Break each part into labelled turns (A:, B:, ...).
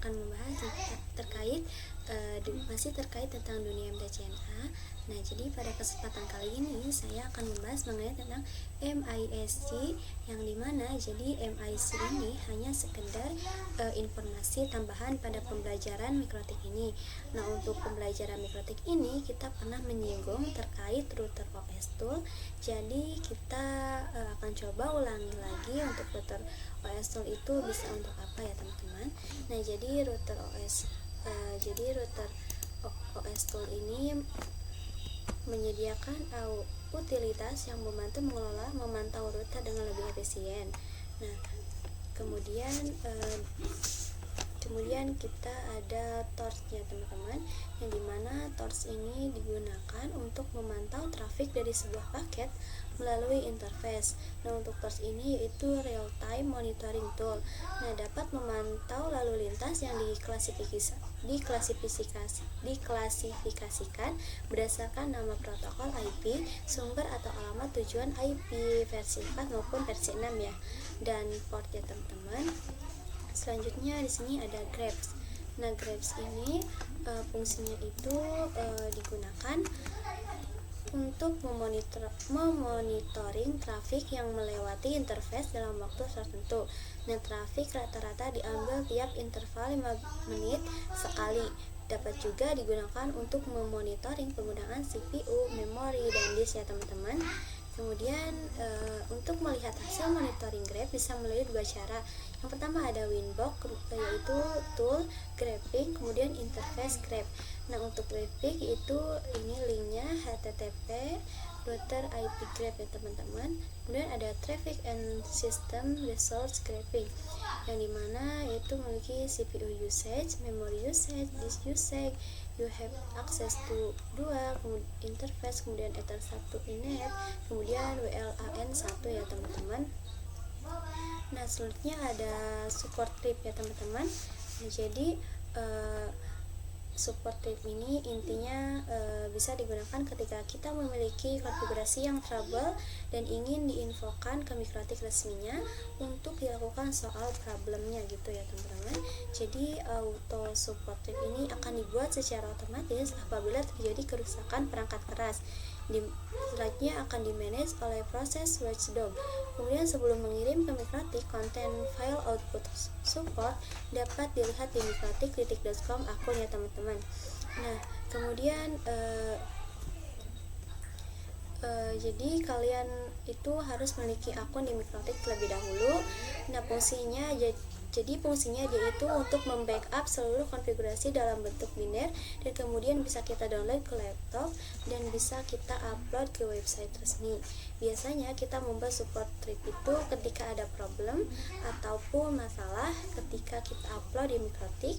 A: akan membahas terkait masih terkait tentang dunia mTCNA. Nah, jadi pada kesempatan kali ini saya akan membahas mengenai tentang MISC, yang dimana jadi MIC ini hanya sekedar informasi tambahan pada pembelajaran mikrotik ini. Nah, untuk pembelajaran mikrotik ini kita pernah menyinggung terkait router OS tool. Jadi kita akan coba ulangi lagi untuk router OS tool itu bisa untuk apa ya teman-teman. Nah, jadi router OS tool ini menyediakan utilitas yang membantu mengelola memantau router dengan lebih efisien. Nah, kemudian kita ada torch-nya teman-teman, yang dimana torch ini digunakan untuk memantau trafik dari sebuah paket melalui interface. Nah, untuk torch ini yaitu real time monitoring tool. Nah, dapat memantau lalu lintas yang diklasifikasikan berdasarkan nama protokol IP, sumber atau alamat tujuan IP versi 4 maupun versi 6 ya. Dan portnya teman-teman. Selanjutnya di sini ada grabs. Nah, grabs ini fungsinya itu digunakan untuk memonitoring trafik yang melewati interface dalam waktu tertentu. Nah, trafik rata-rata diambil tiap interval 5 menit sekali. Dapat juga digunakan untuk memonitoring penggunaan CPU, memori, dan disk ya teman-teman. Kemudian untuk melihat hasil monitoring grab bisa melalui dua cara. Yang pertama ada Winbox, yaitu tool graphing, kemudian interface grab. Nah, untuk graphing itu ini linknya http router IP grab ya teman-teman. Kemudian ada traffic and system resource graphing, yang dimana itu memiliki CPU usage, memory usage, disk usage, you have access to 2, kemudian interface, kemudian ether 1 inet, kemudian WLAN 1 ya teman-teman. Nah, selanjutnya ada support trip ya teman-teman. Nah, jadi support trip ini intinya bisa digunakan ketika kita memiliki konfigurasi yang trouble dan ingin diinfokan ke mikrotik resminya untuk dilakukan soal problemnya gitu ya teman-teman. Jadi auto support trip ini akan dibuat secara otomatis apabila terjadi kerusakan perangkat keras. Selanjutnya akan di-manage oleh proses watchdog. Kemudian sebelum mengirim ke mikrotik, konten file output support dapat dilihat di mikrotik.com akun ya teman-teman. Nah, kemudian jadi kalian itu harus memiliki akun di mikrotik terlebih dahulu. Nah, fungsinya dia itu untuk membackup seluruh konfigurasi dalam bentuk biner, dan kemudian bisa kita download ke laptop dan bisa kita upload ke website resmi. Biasanya kita membuat support trip itu ketika ada problem ataupun masalah ketika kita upload di mikrotik.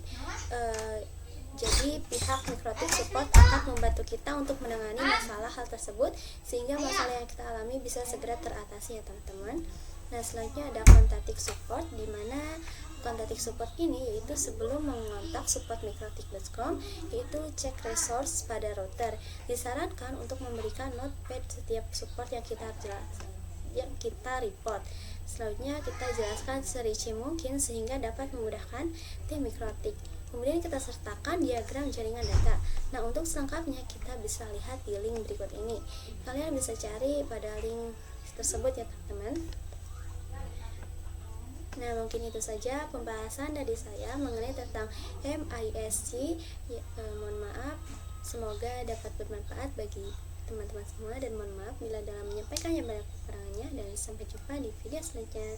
A: Jadi pihak mikrotik support akan membantu kita untuk menangani masalah hal tersebut sehingga masalah yang kita alami bisa segera teratasi ya teman-teman. Nah, selanjutnya ada kontaktik support, di mana kontaktik support ini yaitu sebelum mengontak support mikrotik.com yaitu cek resource pada router. Disarankan untuk memberikan notepad setiap support yang kita report. Selanjutnya kita jelaskan serinci mungkin sehingga dapat memudahkan tim mikrotik. Kemudian kita sertakan diagram jaringan data. Nah, untuk selengkapnya kita bisa lihat di link berikut ini. Kalian bisa cari pada link tersebut ya teman-teman. Nah, mungkin itu saja pembahasan dari saya mengenai tentang MISC. Mohon maaf, semoga dapat bermanfaat bagi teman-teman semua, dan mohon maaf bila dalam menyampaikannya banyak kekurangannya, dan sampai jumpa di video selanjutnya.